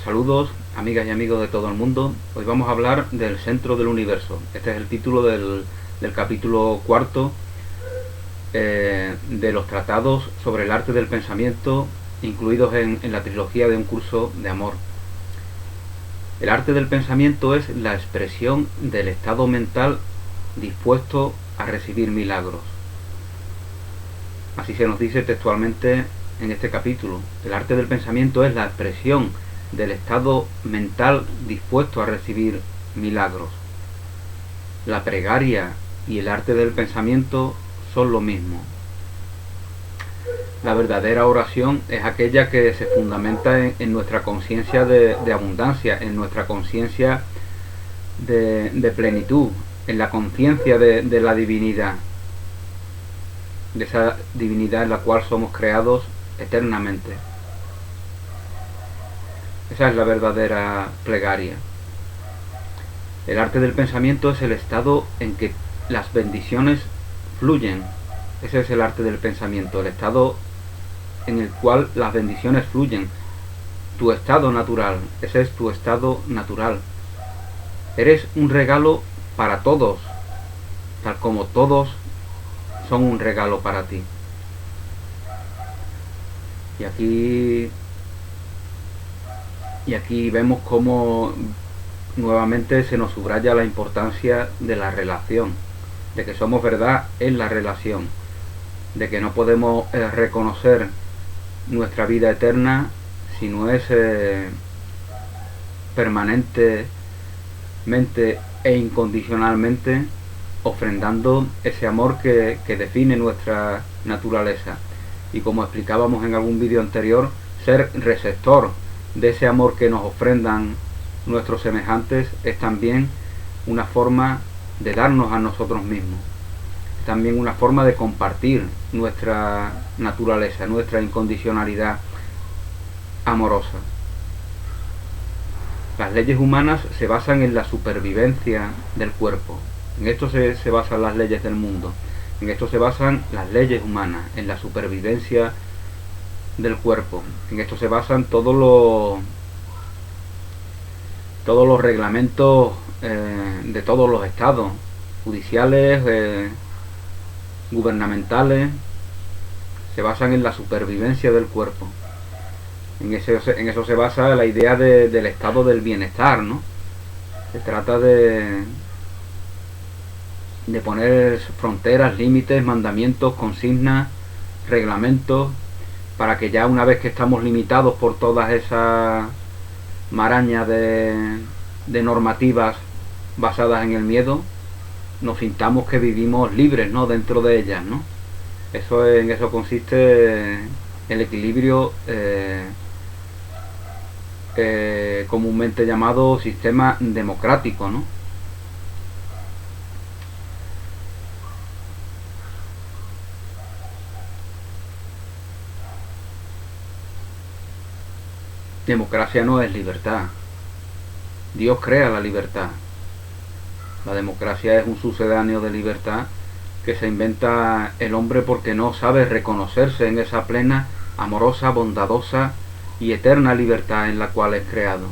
Saludos, amigas y amigos de todo el mundo. Hoy vamos a hablar del centro del universo. Este es el título del capítulo cuarto de los tratados sobre el arte del pensamiento incluidos en la trilogía de un curso de amor. El arte del pensamiento es la expresión del estado mental dispuesto a recibir milagros. Así se nos dice textualmente en este capítulo. El arte del pensamiento es la expresión del estado mental dispuesto a recibir milagros. La plegaria y el arte del pensamiento son lo mismo. La verdadera oración es aquella que se fundamenta en nuestra conciencia de abundancia, en nuestra conciencia de plenitud, en la conciencia de la divinidad, de esa divinidad en la cual somos creados eternamente. Esa es la verdadera plegaria. El arte del pensamiento es el estado en que las bendiciones fluyen. Ese es el arte del pensamiento, el estado en el cual las bendiciones fluyen. Tu estado natural, ese es tu estado natural. Eres un regalo para todos, tal como todos son un regalo para ti. Y aquí vemos cómo nuevamente se nos subraya la importancia de la relación, de que somos verdad en la relación, de que no podemos reconocer nuestra vida eterna si no es permanentemente e incondicionalmente ofrendando ese amor que define nuestra naturaleza. Y como explicábamos en algún vídeo anterior, ser receptor de ese amor que nos ofrendan nuestros semejantes es también una forma de darnos a nosotros mismos. Es también una forma de compartir nuestra naturaleza, nuestra incondicionalidad amorosa. Las leyes humanas se basan en la supervivencia del cuerpo. En esto se basan las leyes del mundo. En esto se basan las leyes humanas, en la supervivencia del cuerpo. En esto se basan todos los reglamentos de todos los estados, judiciales, gubernamentales. Se basan en la supervivencia del cuerpo. En eso se basa la idea del estado del bienestar, ¿no? Se trata de poner fronteras, límites, mandamientos, consignas, reglamentos, para que ya una vez que estamos limitados por todas esas marañas de normativas basadas en el miedo, nos sintamos que vivimos libres, ¿no?, dentro de ellas, ¿no? En eso consiste el equilibrio comúnmente llamado sistema democrático, ¿no? Democracia no es libertad. Dios crea la libertad. La democracia es un sucedáneo de libertad que se inventa el hombre porque no sabe reconocerse en esa plena, amorosa, bondadosa y eterna libertad en la cual es creado.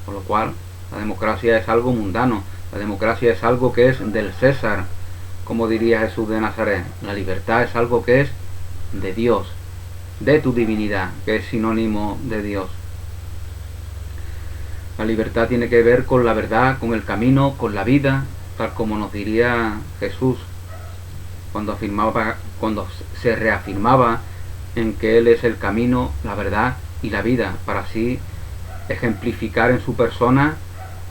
Por lo cual, la democracia es algo mundano. La democracia es algo que es del César, como diría Jesús de Nazaret. La libertad es algo que es de Dios, de tu divinidad, que es sinónimo de Dios. La libertad tiene que ver con la verdad, con el camino, con la vida, tal como nos diría Jesús cuando se reafirmaba en que Él es el camino, la verdad y la vida, para así ejemplificar en su persona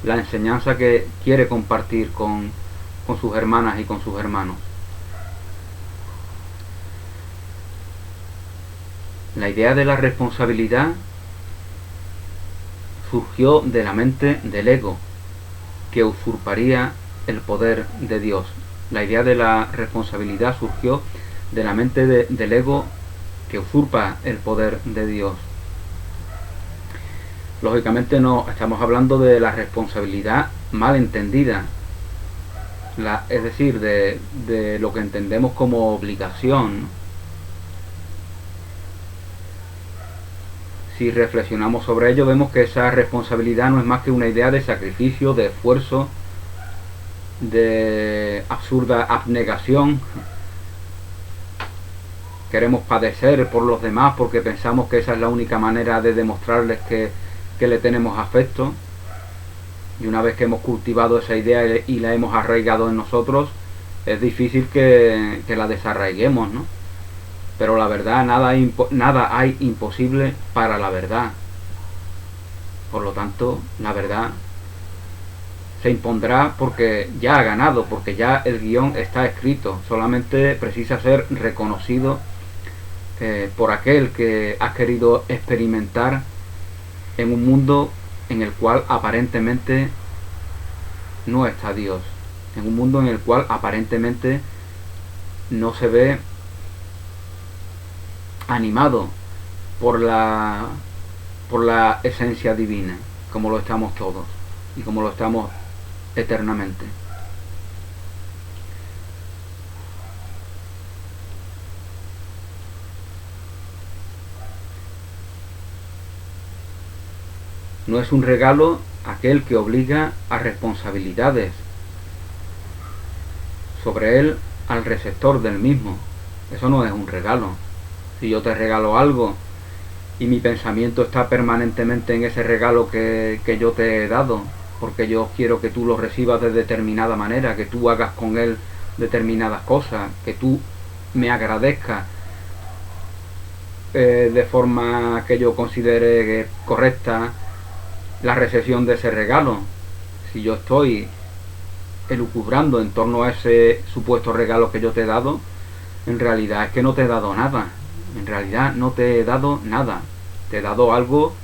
la enseñanza que quiere compartir con sus hermanas y con sus hermanos. La idea de la responsabilidad surgió de la mente del ego, que usurparía el poder de Dios. La idea de la responsabilidad surgió de la mente del ego, que usurpa el poder de Dios. Lógicamente no estamos hablando de la responsabilidad mal entendida, es decir, de lo que entendemos como obligación, ¿no?, si reflexionamos sobre ello, vemos que esa responsabilidad no es más que una idea de sacrificio, de esfuerzo, de absurda abnegación. Queremos padecer por los demás porque pensamos que esa es la única manera de demostrarles que le tenemos afecto. Y una vez que hemos cultivado esa idea y la hemos arraigado en nosotros, es difícil que la desarraiguemos, ¿no? Pero la verdad, nada hay imposible para la verdad. Por lo tanto, la verdad se impondrá porque ya ha ganado, porque ya el guión está escrito. Solamente precisa ser reconocido por aquel que ha querido experimentar en un mundo en el cual aparentemente no está Dios, en un mundo en el cual aparentemente no se ve animado por la esencia divina, como lo estamos todos y como lo estamos eternamente. No es un regalo aquel que obliga a responsabilidades sobre él al receptor del mismo. Eso no es un regalo. Si yo te regalo algo y mi pensamiento está permanentemente en ese regalo que yo te he dado, porque yo quiero que tú lo recibas de determinada manera, que tú hagas con él determinadas cosas, que tú me agradezcas de forma que yo considere correcta la recepción de ese regalo. Si yo estoy elucubrando en torno a ese supuesto regalo que yo te he dado, en realidad es que no te he dado nada. En realidad no te he dado nada. Te he dado algo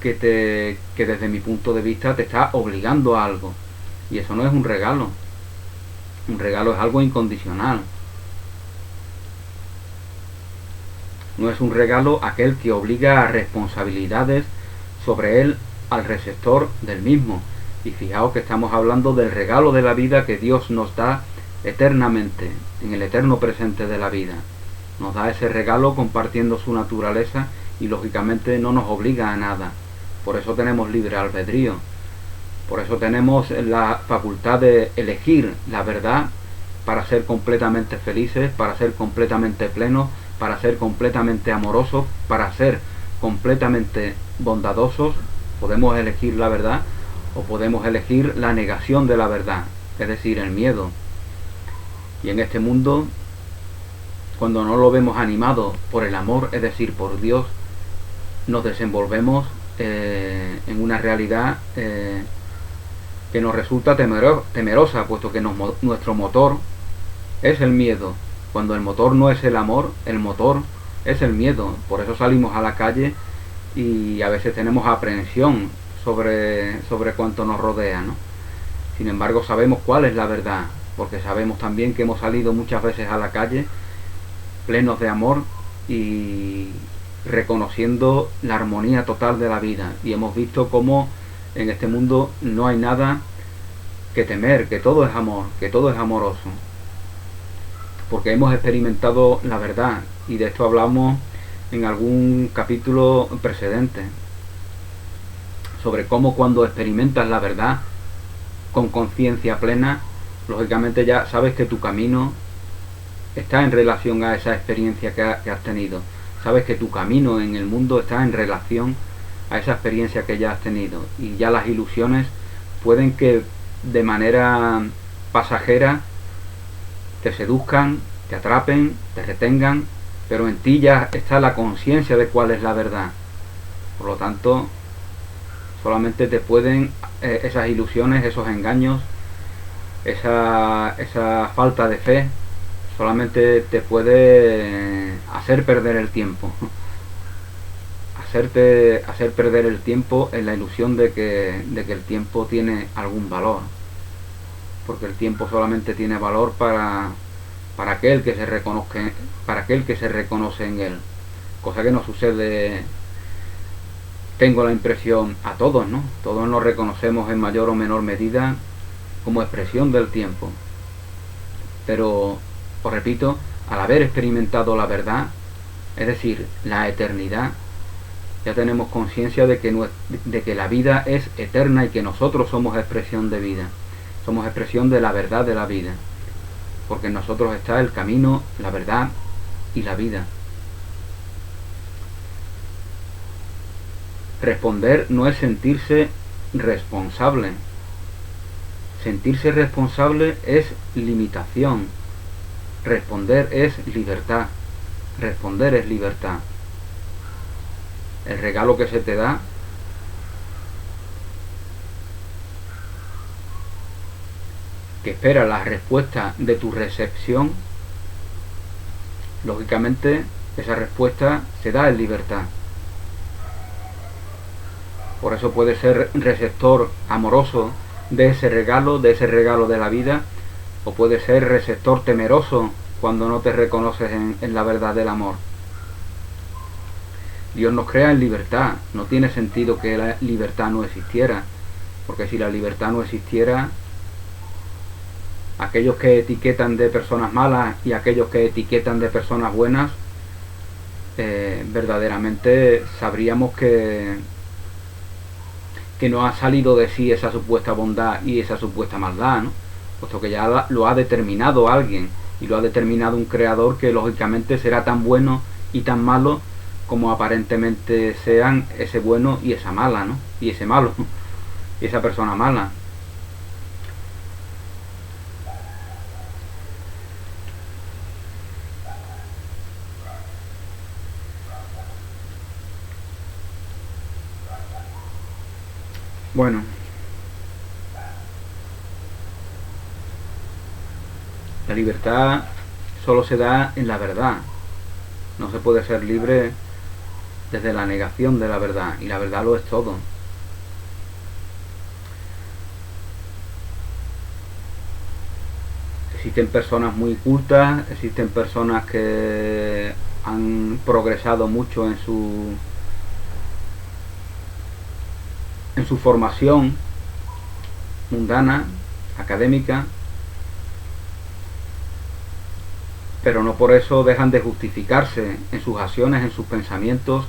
que desde mi punto de vista te está obligando a algo. Y eso no es un regalo. Un regalo es algo incondicional. No es un regalo aquel que obliga a responsabilidades sobre él al receptor del mismo. Y fijaos que estamos hablando del regalo de la vida que Dios nos da eternamente, en el eterno presente de la vida. Nos da ese regalo compartiendo su naturaleza y lógicamente no nos obliga a nada. Por eso tenemos libre albedrío. Por eso tenemos la facultad de elegir la verdad para ser completamente felices, para ser completamente plenos, para ser completamente amorosos, para ser completamente bondadosos. Podemos elegir la verdad o podemos elegir la negación de la verdad, es decir, el miedo. Y en este mundo, cuando no lo vemos animado por el amor, es decir, por Dios, nos desenvolvemos en una realidad que nos resulta temerosa, puesto que nuestro motor es el miedo. Cuando el motor no es el amor, el motor es el miedo. Por eso salimos a la calle y a veces tenemos aprehensión sobre cuanto nos rodea, ¿no? Sin embargo, sabemos cuál es la verdad, porque sabemos también que hemos salido muchas veces a la calle plenos de amor y reconociendo la armonía total de la vida, y hemos visto cómo en este mundo no hay nada que temer, que todo es amor, que todo es amoroso, porque hemos experimentado la verdad, y de esto hablamos en algún capítulo precedente, sobre cómo cuando experimentas la verdad con conciencia plena, lógicamente ya sabes que tu camino está en relación a esa experiencia que has tenido. Sabes que tu camino en el mundo está en relación a esa experiencia que ya has tenido. Y ya las ilusiones pueden que de manera pasajera te seduzcan, te atrapen, te retengan, pero en ti ya está la conciencia de cuál es la verdad. Por lo tanto, solamente te pueden esas ilusiones, esos engaños, esa falta de fe, solamente te puede hacer perder el tiempo. Hacer perder el tiempo en la ilusión de que el tiempo tiene algún valor. Porque el tiempo solamente tiene valor para aquel que se reconoce en él. Cosa que no sucede, tengo la impresión, a todos, ¿no? Todos nos reconocemos en mayor o menor medida como expresión del tiempo. Pero, os repito, al haber experimentado la verdad, es decir, la eternidad, Ya tenemos conciencia de que la vida es eterna y que nosotros somos expresión de vida. Somos expresión de la verdad de la vida. Porque en nosotros está el camino, la verdad y la vida. Responder no es sentirse responsable. Sentirse responsable es limitación. Responder es libertad. Responder es libertad. El regalo que se te da que espera la respuesta de tu recepción, lógicamente esa respuesta se da en libertad. Por eso puedes ser receptor amoroso de ese regalo de la vida, o puedes ser receptor temeroso cuando no te reconoces en la verdad del amor. Dios nos crea en libertad. No tiene sentido que la libertad no existiera, porque si la libertad no existiera, aquellos que etiquetan de personas malas y aquellos que etiquetan de personas buenas, verdaderamente sabríamos que no ha salido de sí esa supuesta bondad y esa supuesta maldad, ¿no? Puesto que ya lo ha determinado alguien, y lo ha determinado un creador que lógicamente será tan bueno y tan malo como aparentemente sean ese bueno y esa mala, ¿no? Y ese malo, y esa persona mala. Bueno, la libertad solo se da en la verdad. No se puede ser libre desde la negación de la verdad, y la verdad lo es todo. Existen personas muy cultas, existen personas que han progresado mucho en su formación mundana, académica, pero no por eso dejan de justificarse en sus acciones, en sus pensamientos,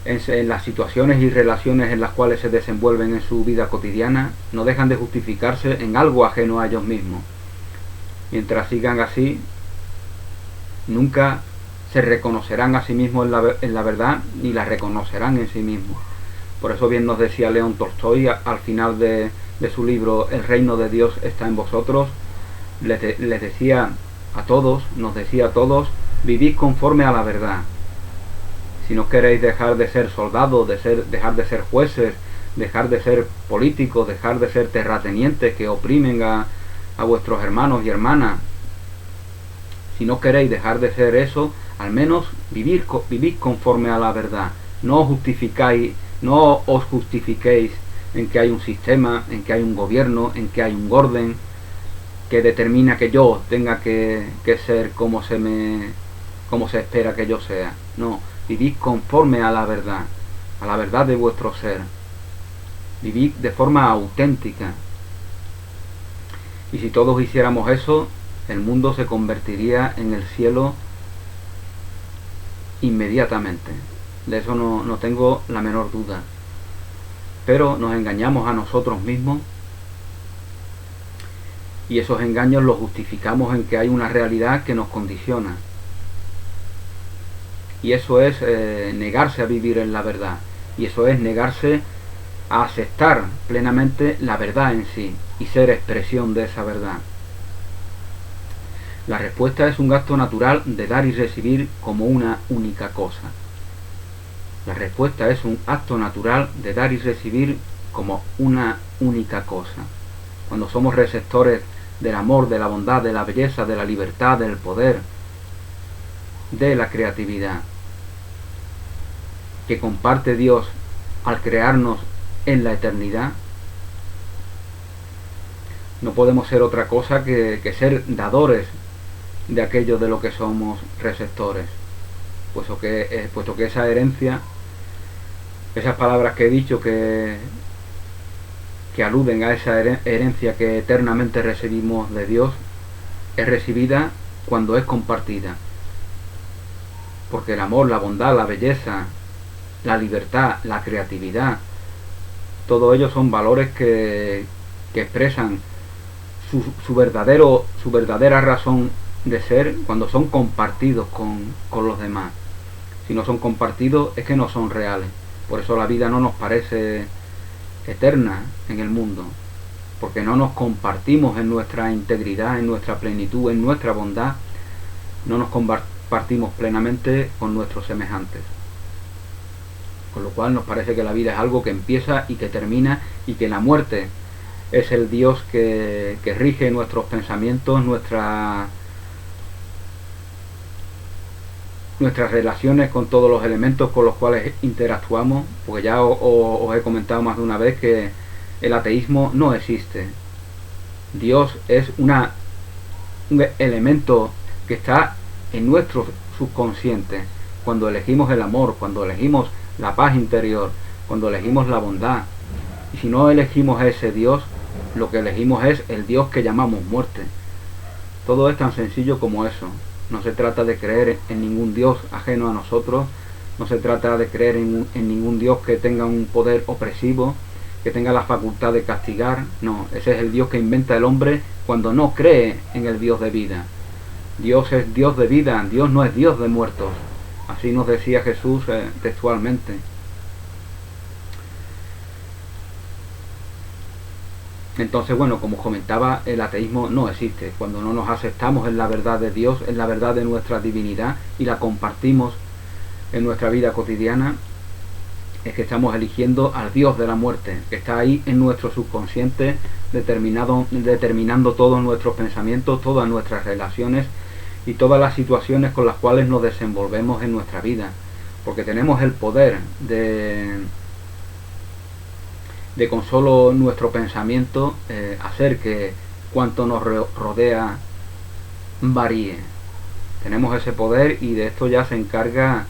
en las situaciones y relaciones en las cuales se desenvuelven en su vida cotidiana. No dejan de justificarse en algo ajeno a ellos mismos. Mientras sigan así, nunca se reconocerán a sí mismos en la verdad, ni la reconocerán en sí mismos. Por eso bien nos decía León Tolstoy al final de su libro El reino de Dios está en vosotros. Les decía a todos, nos decía a todos, vivid conforme a la verdad. Si no queréis dejar de ser soldados, dejar de ser jueces, dejar de ser políticos, dejar de ser terratenientes que oprimen a vuestros hermanos y hermanas, si no queréis dejar de ser eso, al menos vivid conforme a la verdad. No os justifiquéis en que hay un sistema, en que hay un gobierno, en que hay un orden que determina que yo tenga que ser como se espera que yo sea. No, vivid conforme a la verdad de vuestro ser. Vivid de forma auténtica. Y si todos hiciéramos eso, el mundo se convertiría en el cielo inmediatamente. De eso no tengo la menor duda. Pero nos engañamos a nosotros mismos, y esos engaños los justificamos en que hay una realidad que nos condiciona. Y eso es negarse a vivir en la verdad. Y eso es negarse a aceptar plenamente la verdad en sí y ser expresión de esa verdad. La respuesta es un acto natural de dar y recibir como una única cosa. La respuesta es un acto natural de dar y recibir como una única cosa. Cuando somos receptores del amor, de la bondad, de la belleza, de la libertad, del poder, de la creatividad que comparte Dios al crearnos en la eternidad, no podemos ser otra cosa que ser dadores de aquello de lo que somos receptores, puesto que esa herencia, esas palabras que he dicho que aluden a esa herencia que eternamente recibimos de Dios, es recibida cuando es compartida, porque el amor, la bondad, la belleza la libertad, la creatividad, todo ello son valores que expresan su verdadera razón de ser cuando son compartidos con los demás. Si no son compartidos es que no son reales. Por eso la vida no nos parece eterna en el mundo, porque no nos compartimos en nuestra integridad, en nuestra plenitud, en nuestra bondad, no nos compartimos plenamente con nuestros semejantes. Con lo cual nos parece que la vida es algo que empieza y que termina, y que la muerte es el Dios que rige nuestros pensamientos, nuestras relaciones con todos los elementos con los cuales interactuamos, porque ya os he comentado más de una vez que el ateísmo no existe. Dios es un elemento que está en nuestro subconsciente. Cuando elegimos el amor, cuando elegimos la paz interior, cuando elegimos la bondad. Y si no elegimos a ese Dios, lo que elegimos es el Dios que llamamos muerte. Todo es tan sencillo como eso. No se trata de creer en ningún Dios ajeno a nosotros, no se trata de creer en ningún Dios que tenga un poder opresivo, que tenga la facultad de castigar. No, ese es el Dios que inventa el hombre cuando no cree en el Dios de vida. Dios es Dios de vida, Dios no es Dios de muertos. Así nos decía Jesús textualmente. Entonces, bueno, como comentaba, el ateísmo no existe. Cuando no nos aceptamos en la verdad de Dios, en la verdad de nuestra divinidad, y la compartimos en nuestra vida cotidiana, es que estamos eligiendo al Dios de la muerte, que está ahí en nuestro subconsciente, determinando todos nuestros pensamientos, todas nuestras relaciones y todas las situaciones con las cuales nos desenvolvemos en nuestra vida. Porque tenemos el poder de con solo nuestro pensamiento hacer que cuanto nos rodea varíe. Tenemos ese poder, y de esto ya se encarga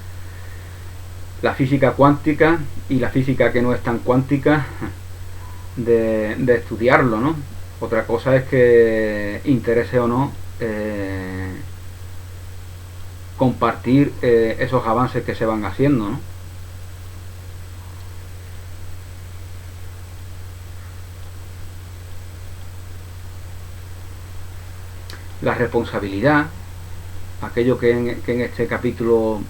la física cuántica y la física que no es tan cuántica de estudiarlo, ¿no? Otra cosa es que interese o no compartir esos avances que se van haciendo, ¿no? La responsabilidad, aquello que en este capítulo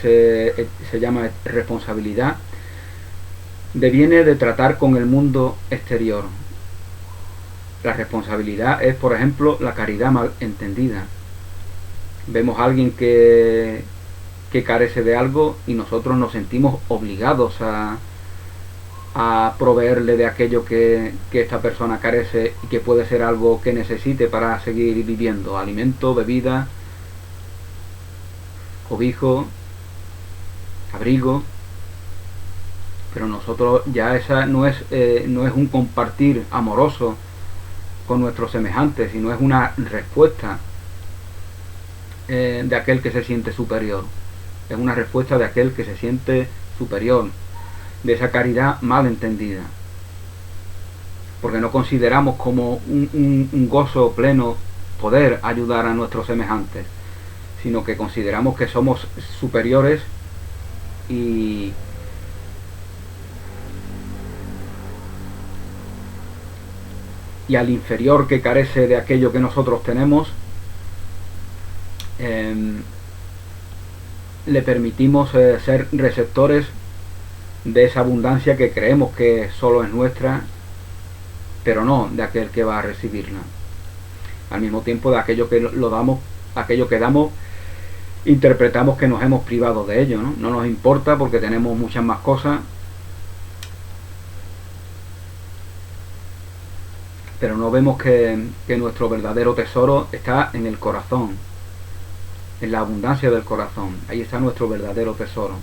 se llama responsabilidad, deviene de tratar con el mundo exterior. La responsabilidad es, por ejemplo, la caridad mal entendida. Vemos a alguien que carece de algo y nosotros nos sentimos obligados a proveerle de aquello que esta persona carece y que puede ser algo que necesite para seguir viviendo: alimento, bebida, cobijo, abrigo. Pero nosotros ya esa no es un compartir amoroso con nuestros semejantes, sino es una respuesta de aquel que se siente superior. Es una respuesta de aquel que se siente superior, de esa caridad mal entendida, porque no consideramos como un gozo pleno poder ayudar a nuestros semejantes, sino que consideramos que somos superiores y al inferior que carece de aquello que nosotros tenemos le permitimos ser receptores de esa abundancia que creemos que solo es nuestra, pero no de aquel que va a recibirla. Al mismo tiempo, de aquello que aquello que damos, interpretamos que nos hemos privado de ello, ¿no? No nos importa porque tenemos muchas más cosas, pero no vemos que nuestro verdadero tesoro está en el corazón, en la abundancia del corazón. Ahí está nuestro verdadero tesoro,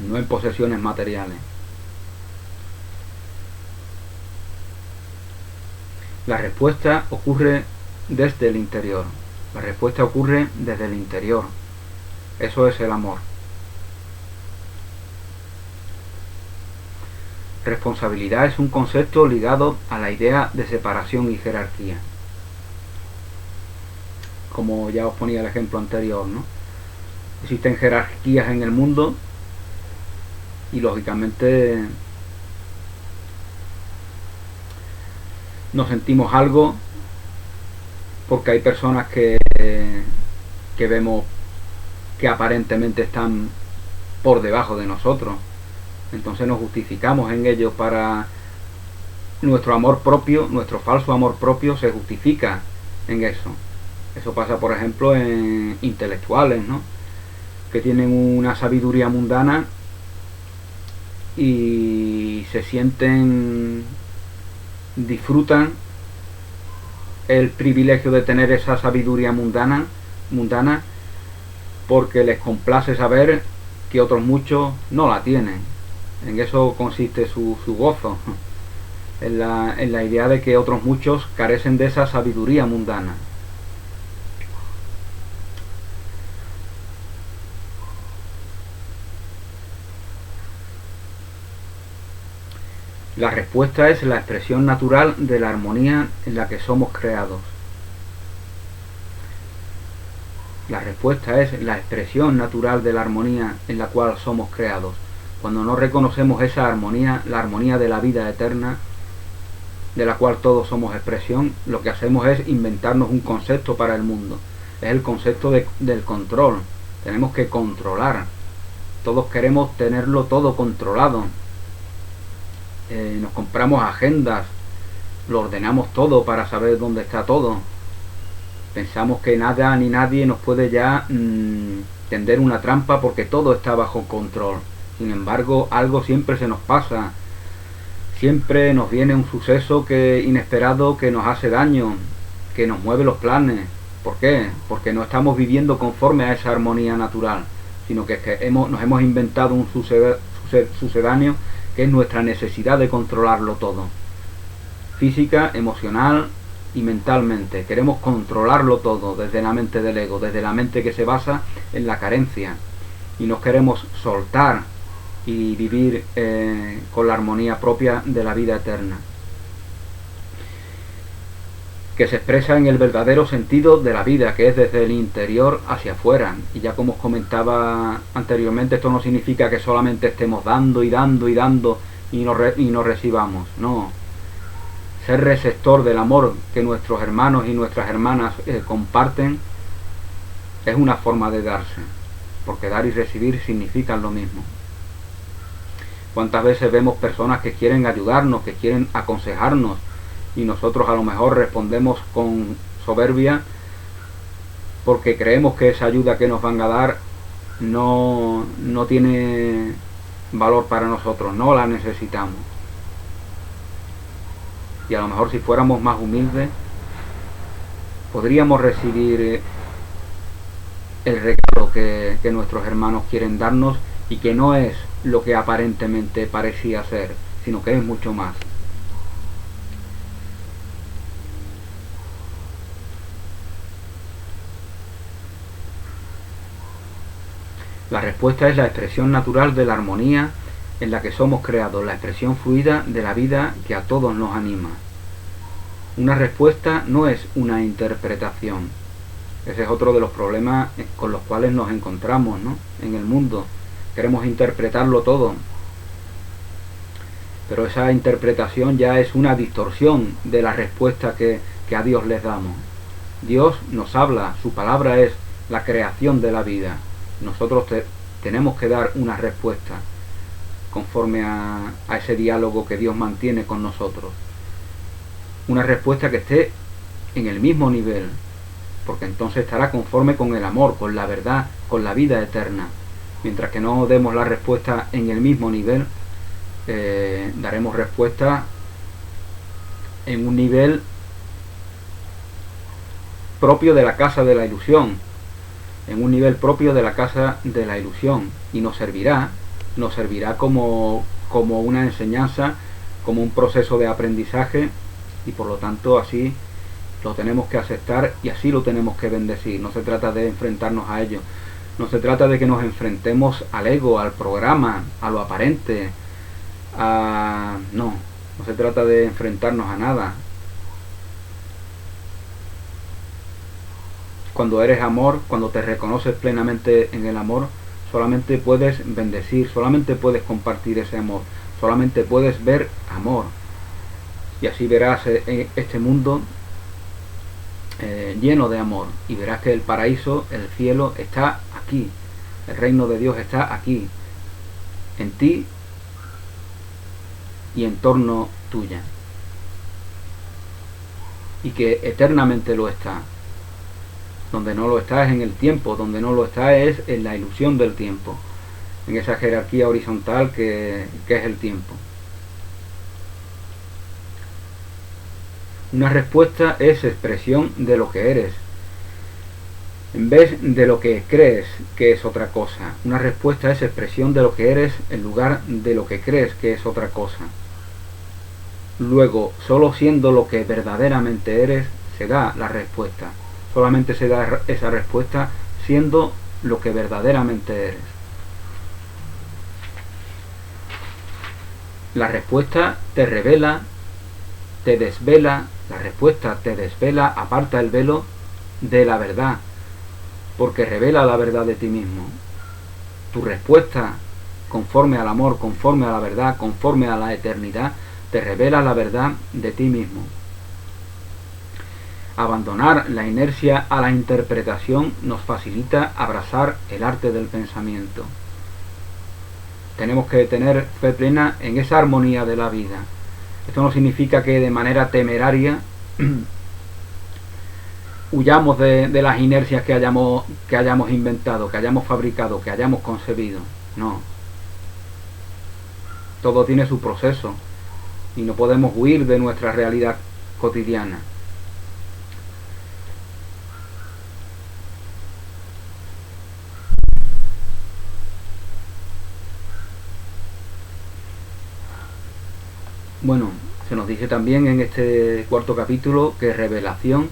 no en posesiones materiales. La respuesta ocurre desde el interior. La respuesta ocurre desde el interior. Eso es el amor. Responsabilidad es un concepto ligado a la idea de separación y jerarquía. Como ya os ponía el ejemplo anterior, ¿no? Existen jerarquías en el mundo y lógicamente nos sentimos algo porque hay personas que vemos que aparentemente están por debajo de nosotros, entonces nos justificamos en ello para nuestro amor propio, nuestro falso amor propio se justifica en eso. Eso pasa, por ejemplo, en intelectuales, ¿no? Que tienen una sabiduría mundana y se sienten, disfrutan el privilegio de tener esa sabiduría mundana porque les complace saber que otros muchos no la tienen. En eso consiste su gozo, en la idea de que otros muchos carecen de esa sabiduría mundana. La respuesta es la expresión natural de la armonía en la que somos creados. La respuesta es la expresión natural de la armonía en la cual somos creados. Cuando no reconocemos esa armonía, la armonía de la vida eterna, de la cual todos somos expresión, lo que hacemos es inventarnos un concepto para el mundo. Es el concepto del control. Tenemos que controlar. Todos queremos tenerlo todo controlado. Nos compramos agendas, lo ordenamos todo para saber dónde está todo. Pensamos que nada ni nadie nos puede ya tender una trampa porque todo está bajo control. Sin embargo, algo siempre se nos pasa. Siempre nos viene un suceso inesperado que nos hace daño, que nos mueve los planes. ¿Por qué? Porque no estamos viviendo conforme a esa armonía natural, sino que nos hemos inventado un sucedáneo que es nuestra necesidad de controlarlo todo. Física, emocional y mentalmente. Queremos controlarlo todo desde la mente del ego, desde la mente que se basa en la carencia. Y nos queremos soltar y vivir con la armonía propia de la vida eterna, que se expresa en el verdadero sentido de la vida, que es desde el interior hacia afuera. Y ya como os comentaba anteriormente, esto no significa que solamente estemos dando y dando y dando y no recibamos, no. Ser receptor del amor que nuestros hermanos y nuestras hermanas comparten es una forma de darse, porque dar y recibir significan lo mismo. ¿Cuántas veces vemos personas que quieren ayudarnos, que quieren aconsejarnos, y nosotros a lo mejor respondemos con soberbia porque creemos que esa ayuda que nos van a dar no tiene valor para nosotros, no la necesitamos? Y a lo mejor si fuéramos más humildes podríamos recibir el regalo que nuestros hermanos quieren darnos, y que no es lo que aparentemente parecía ser, sino que es mucho más. La respuesta es la expresión natural de la armonía en la que somos creados, la expresión fluida de la vida que a todos nos anima. Una respuesta no es una interpretación. Ese es otro de los problemas con los cuales nos encontramos, ¿no?, en el mundo. Queremos interpretarlo todo, pero esa interpretación ya es una distorsión de la respuesta que a Dios les damos. Dios nos habla, su palabra es la creación de la vida. Nosotros tenemos que dar una respuesta conforme a ese diálogo que Dios mantiene con nosotros. Una respuesta que esté en el mismo nivel, porque entonces estará conforme con el amor, con la verdad, con la vida eterna. Mientras que no demos la respuesta en el mismo nivel, daremos respuesta en un nivel propio de la casa de la ilusión, en un nivel propio de la casa de la ilusión, y nos servirá como una enseñanza, como un proceso de aprendizaje, y por lo tanto así lo tenemos que aceptar y así lo tenemos que bendecir. No se trata de enfrentarnos a ello, no se trata de que nos enfrentemos al ego, al programa, a lo aparente, no se trata de enfrentarnos a nada. Cuando eres amor, cuando te reconoces plenamente en el amor, solamente puedes bendecir, solamente puedes compartir ese amor, solamente puedes ver amor. Y así verás este mundo lleno de amor, y verás que el paraíso, el cielo, está aquí. El reino de Dios está aquí, en ti y en torno tuya. Y que eternamente lo está. Donde no lo está es en el tiempo, donde no lo está es en la ilusión del tiempo, en esa jerarquía horizontal que es el tiempo. Una respuesta es expresión de lo que eres, en vez de lo que crees que es otra cosa. Una respuesta es expresión de lo que eres en lugar de lo que crees que es otra cosa. Luego, solo siendo lo que verdaderamente eres, se da la respuesta. Solamente se da esa respuesta siendo lo que verdaderamente eres. La respuesta te revela, te desvela, la respuesta te desvela, aparta el velo de la verdad, porque revela la verdad de ti mismo. Tu respuesta, conforme al amor, conforme a la verdad, conforme a la eternidad, te revela la verdad de ti mismo. Abandonar la inercia a la interpretación nos facilita abrazar el arte del pensamiento. Tenemos que tener fe plena en esa armonía de la vida. Esto no significa que de manera temeraria huyamos de las inercias que hayamos inventado, que hayamos fabricado, que hayamos concebido. No. Todo tiene su proceso y no podemos huir de nuestra realidad cotidiana. Bueno, se nos dice también en este cuarto capítulo que revelación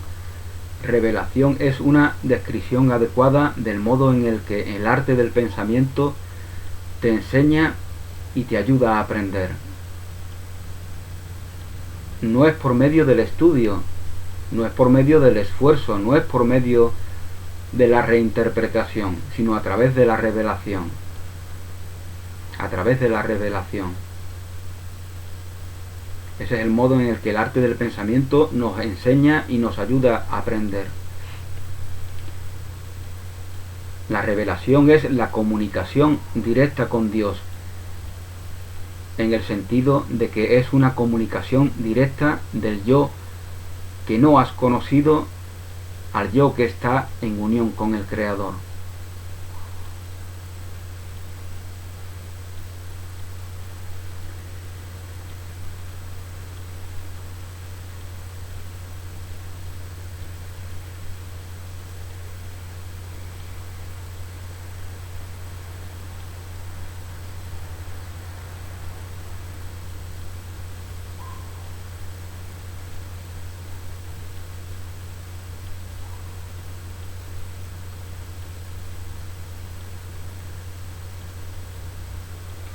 es una descripción adecuada del modo en el que el arte del pensamiento te enseña y te ayuda a aprender. No es por medio del estudio, no es por medio del esfuerzo, no es por medio de la reinterpretación, sino a través de la revelación. A través de la revelación. Ese es el modo en el que el arte del pensamiento nos enseña y nos ayuda a aprender. La revelación es la comunicación directa con Dios, en el sentido de que es una comunicación directa del yo que no has conocido al yo que está en unión con el Creador.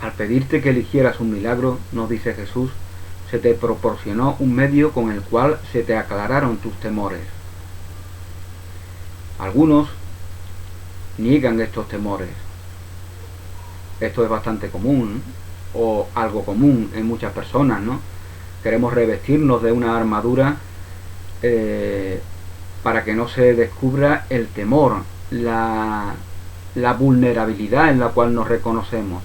Al pedirte que eligieras un milagro, nos dice Jesús, se te proporcionó un medio con el cual se te aclararon tus temores. Algunos niegan estos temores. Esto es bastante común, o algo común en muchas personas, ¿no? Queremos revestirnos de una armadura para que no se descubra el temor, la vulnerabilidad en la cual nos reconocemos.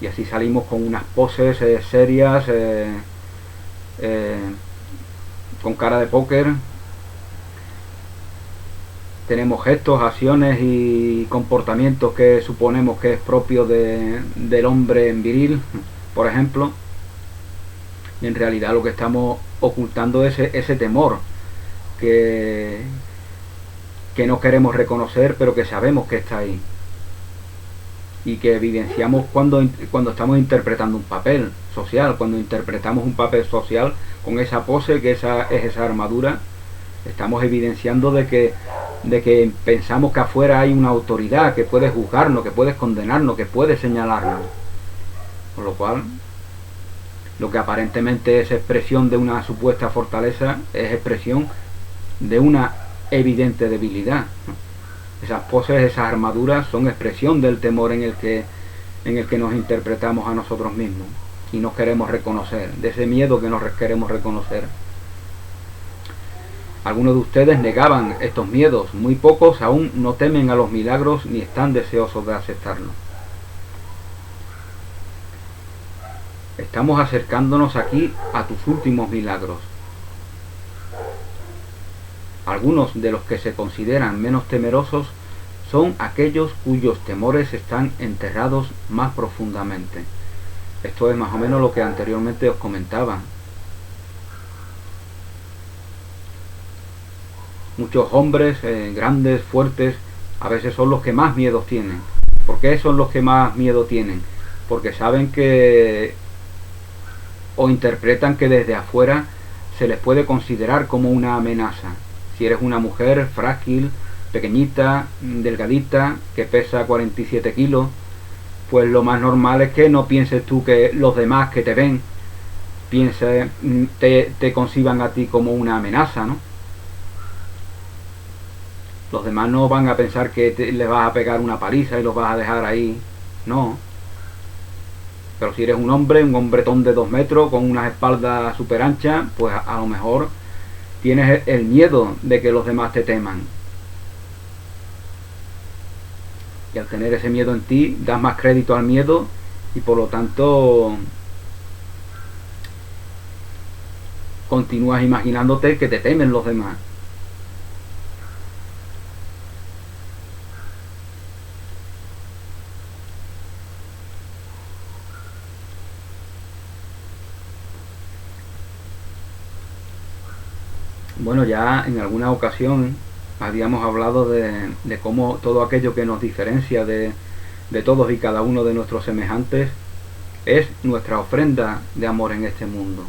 Y así salimos con unas poses serias, con cara de póker. Tenemos gestos, acciones y comportamientos que suponemos que es propio del hombre viril, por ejemplo. Y en realidad lo que estamos ocultando es ese temor que no queremos reconocer, pero que sabemos que está ahí. Y que evidenciamos cuando estamos interpretando un papel social. Cuando interpretamos un papel social con esa pose, que es esa armadura, estamos evidenciando de que pensamos que afuera hay una autoridad que puede juzgarnos, que puede condenarnos, que puede señalarnos. Por lo cual, lo que aparentemente es expresión de una supuesta fortaleza es expresión de una evidente debilidad, ¿no? Esas poses, esas armaduras son expresión del temor en el que nos interpretamos a nosotros mismos y nos queremos reconocer, de ese miedo que nos queremos reconocer. Algunos de ustedes negaban estos miedos, muy pocos aún no temen a los milagros ni están deseosos de aceptarlos. Estamos acercándonos aquí a tus últimos milagros. Algunos de los que se consideran menos temerosos son aquellos cuyos temores están enterrados más profundamente. Esto es más o menos lo que anteriormente os comentaba. Muchos hombres grandes, fuertes, a veces son los que más miedo tienen. ¿Por qué son los que más miedo tienen? Porque saben que o interpretan que desde afuera se les puede considerar como una amenaza. Si eres una mujer frágil, pequeñita, delgadita, que pesa 47 kilos, pues lo más normal es que no pienses tú que los demás que te ven te conciban a ti como una amenaza, ¿no? Los demás no van a pensar que les vas a pegar una paliza y los vas a dejar ahí, no. Pero si eres un hombretón de 2 metros con unas espaldas súper anchas, pues a lo mejor tienes el miedo de que los demás te teman. Y al tener ese miedo en ti, das más crédito al miedo y por lo tanto continúas imaginándote que te temen los demás. Bueno, ya en alguna ocasión habíamos hablado de cómo todo aquello que nos diferencia de todos y cada uno de nuestros semejantes es nuestra ofrenda de amor en este mundo.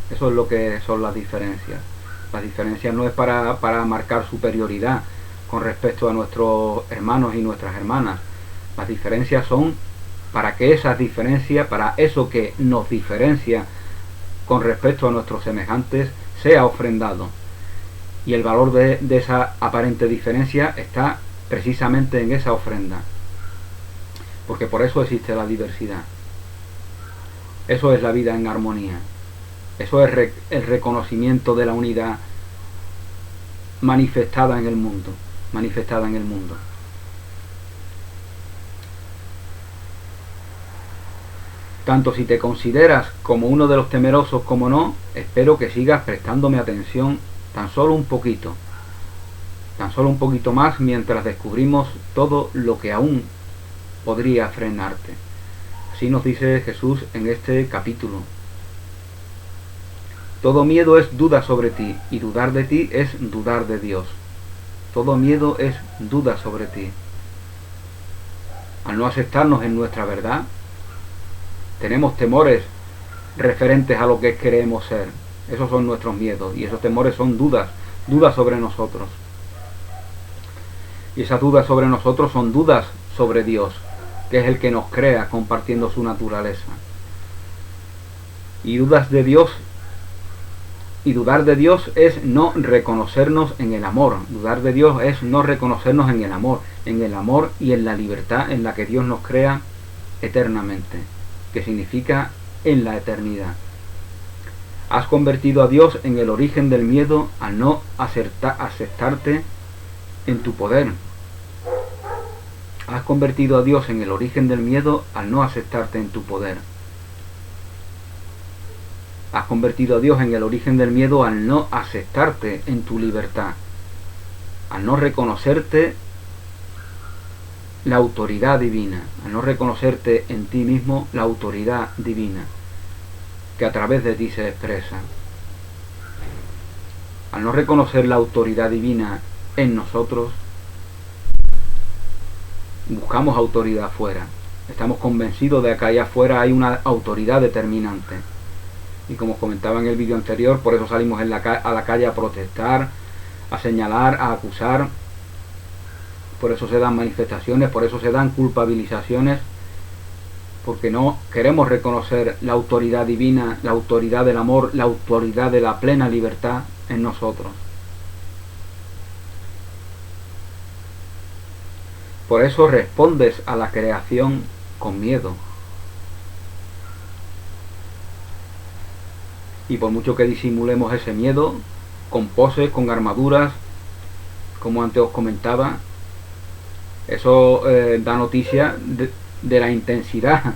Eso es lo que son las diferencias. Las diferencias no es para marcar superioridad con respecto a nuestros hermanos y nuestras hermanas. Las diferencias son para que esas diferencias, para eso que nos diferencia con respecto a nuestros semejantes, sea ofrendado. Y el valor de esa aparente diferencia está precisamente en esa ofrenda. Porque por eso existe la diversidad. Eso es la vida en armonía. Eso es el reconocimiento de la unidad manifestada en el mundo. Tanto si te consideras como uno de los temerosos como no, espero que sigas prestándome atención tan solo un poquito más mientras descubrimos todo lo que aún podría frenarte. Así nos dice Jesús en este capítulo. Todo miedo es duda sobre ti, y dudar de ti es dudar de Dios. Todo miedo es duda sobre ti. Al no aceptarnos en nuestra verdad, tenemos temores referentes a lo que creemos ser. Esos son nuestros miedos, y esos temores son dudas sobre nosotros. Y esas dudas sobre nosotros son dudas sobre Dios, que es el que nos crea compartiendo su naturaleza. Y dudas de Dios, y dudar de Dios es no reconocernos en el amor. Dudar de Dios es no reconocernos en el amor y en la libertad en la que Dios nos crea eternamente, que significa en la eternidad. Has convertido a Dios en el origen del miedo al no aceptarte en tu poder. Has convertido a Dios en el origen del miedo al no aceptarte en tu poder. Has convertido a Dios en el origen del miedo al no aceptarte en tu libertad, al no reconocerte la autoridad divina, al no reconocerte en ti mismo la autoridad divina que a través de ti se expresa. Al no reconocer la autoridad divina en nosotros, buscamos autoridad afuera. Estamos convencidos de que allá afuera hay una autoridad determinante. Y como comentaba en el vídeo anterior, por eso salimos a la calle a protestar, a señalar, a acusar. Por eso se dan manifestaciones, por eso se dan culpabilizaciones, porque no queremos reconocer la autoridad divina, la autoridad del amor, la autoridad de la plena libertad en nosotros. Por eso respondes a la creación con miedo. Y por mucho que disimulemos ese miedo, con poses, con armaduras, como antes os comentaba, eso da noticia de la intensidad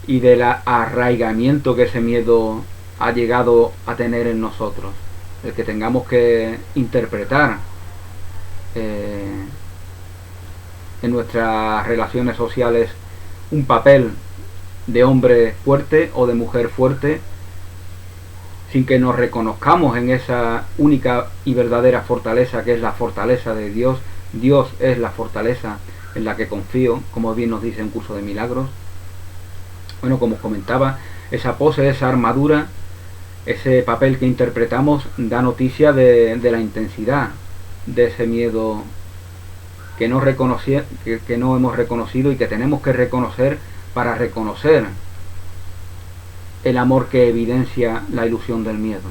y del arraigamiento que ese miedo ha llegado a tener en nosotros. El que tengamos que interpretar en nuestras relaciones sociales un papel de hombre fuerte o de mujer fuerte, sin que nos reconozcamos en esa única y verdadera fortaleza que es la fortaleza de Dios. Dios es la fortaleza en la que confío, como bien nos dice en Curso de Milagros. Bueno, como os comentaba, esa pose, esa armadura, ese papel que interpretamos da noticia de la intensidad de ese miedo que no hemos reconocido y que tenemos que reconocer para reconocer el amor que evidencia la ilusión del miedo.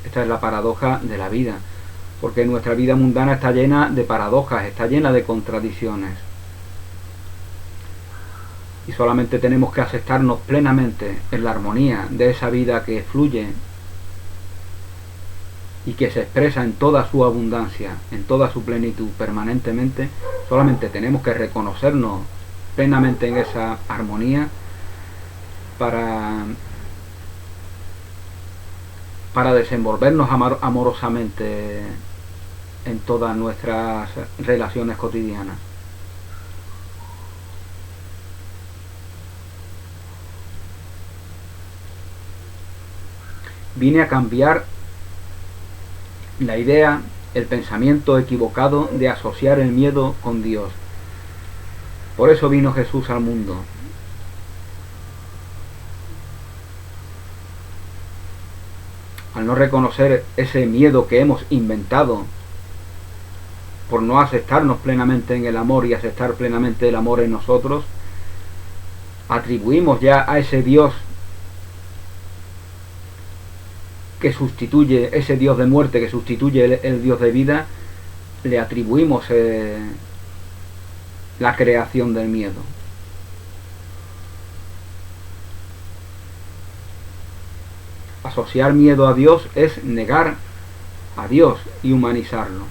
Esta es la paradoja de la vida, porque nuestra vida mundana está llena de paradojas, está llena de contradicciones. Y solamente tenemos que aceptarnos plenamente en la armonía de esa vida que fluye y que se expresa en toda su abundancia, en toda su plenitud permanentemente. Solamente tenemos que reconocernos plenamente en esa armonía para desenvolvernos amorosamente en todas nuestras relaciones cotidianas. Vine a cambiar la idea, el pensamiento equivocado de asociar el miedo con Dios. Por eso vino Jesús al mundo. Al no reconocer ese miedo que hemos inventado por no aceptarnos plenamente en el amor y aceptar plenamente el amor en nosotros, atribuimos ya a ese Dios que sustituye, ese Dios de muerte que sustituye el Dios de vida, le atribuimos la creación del miedo. Asociar miedo a Dios es negar a Dios y humanizarlo.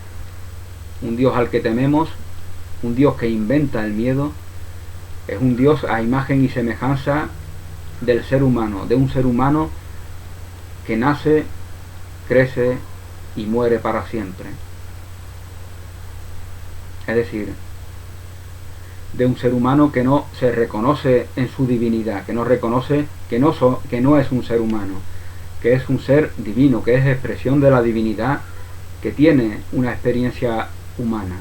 Un Dios al que tememos, un Dios que inventa el miedo, es un Dios a imagen y semejanza del ser humano, de un ser humano que nace, crece y muere para siempre. Es decir, de un ser humano que no se reconoce en su divinidad, que no reconoce que no es un ser humano, que es un ser divino, que es expresión de la divinidad, que tiene una experiencia humana.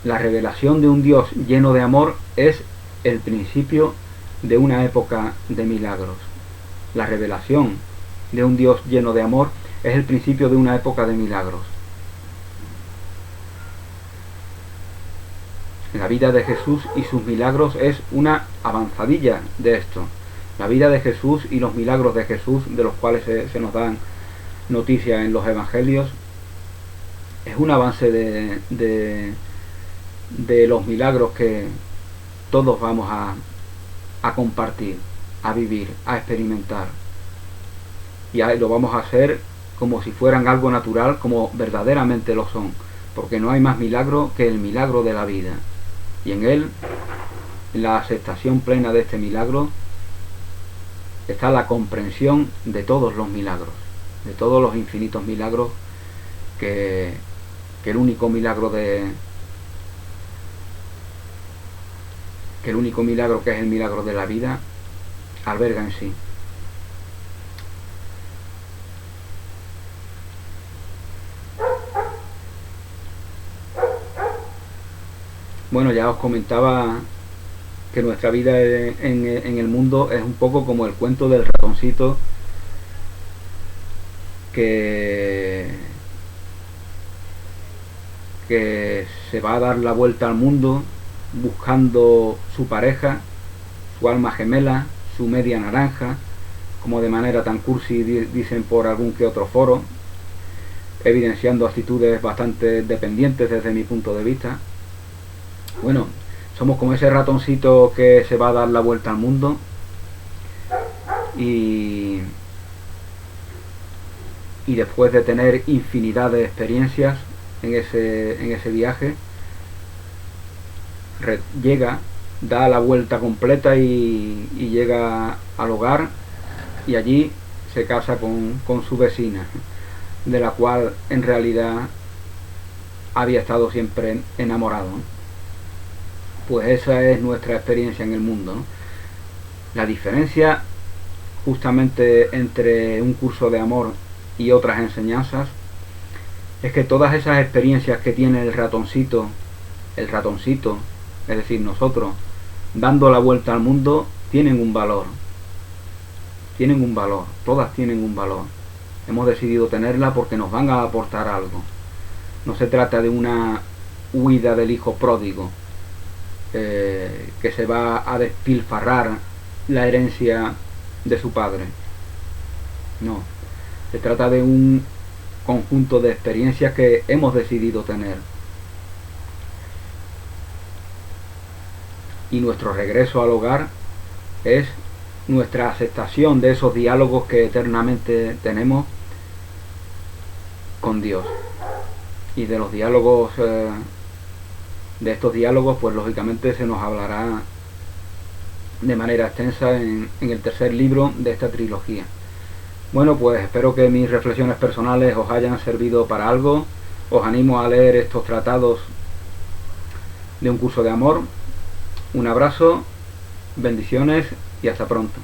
La revelación de un Dios lleno de amor es el principio de una época de milagros. La revelación de un Dios lleno de amor es el principio de una época de milagros. La vida de Jesús y sus milagros es una avanzadilla de esto. La vida de Jesús y los milagros de Jesús, de los cuales se nos dan noticias en los evangelios, es un avance de los milagros que todos vamos a compartir, a vivir, a experimentar. Y lo vamos a hacer como si fueran algo natural, como verdaderamente lo son, porque no hay más milagro que el milagro de la vida. Y en él, en la aceptación plena de este milagro, está la comprensión de todos los milagros, de todos los infinitos milagros que el único milagro que es el milagro de la vida alberga en sí. Bueno, ya os comentaba que nuestra vida en el mundo es un poco como el cuento del ratoncito que se va a dar la vuelta al mundo buscando su pareja, su alma gemela, su media naranja, como de manera tan cursi dicen por algún que otro foro, evidenciando actitudes bastante dependientes desde mi punto de vista. Bueno, somos como ese ratoncito que se va a dar la vuelta al mundo y después de tener infinidad de experiencias en ese viaje, llega, da la vuelta completa y llega al hogar, y allí se casa con su vecina, de la cual en realidad había estado siempre enamorado, ¿no? Pues esa es nuestra experiencia en el mundo, ¿no? La diferencia justamente entre un curso de amor y otras enseñanzas es que todas esas experiencias que tiene el ratoncito, es decir, nosotros, dando la vuelta al mundo, tienen un valor, todas tienen un valor. Hemos decidido tenerla porque nos van a aportar algo. No se trata de una huida del hijo pródigo, que se va a despilfarrar la herencia de su padre. No, se trata de un conjunto de experiencias que hemos decidido tener. Y nuestro regreso al hogar es nuestra aceptación de esos diálogos que eternamente tenemos con Dios. Y de los diálogos, de estos diálogos, pues lógicamente se nos hablará de manera extensa en el tercer libro de esta trilogía. Bueno, pues espero que mis reflexiones personales os hayan servido para algo. Os animo a leer estos tratados de un curso de amor. Un abrazo, bendiciones y hasta pronto.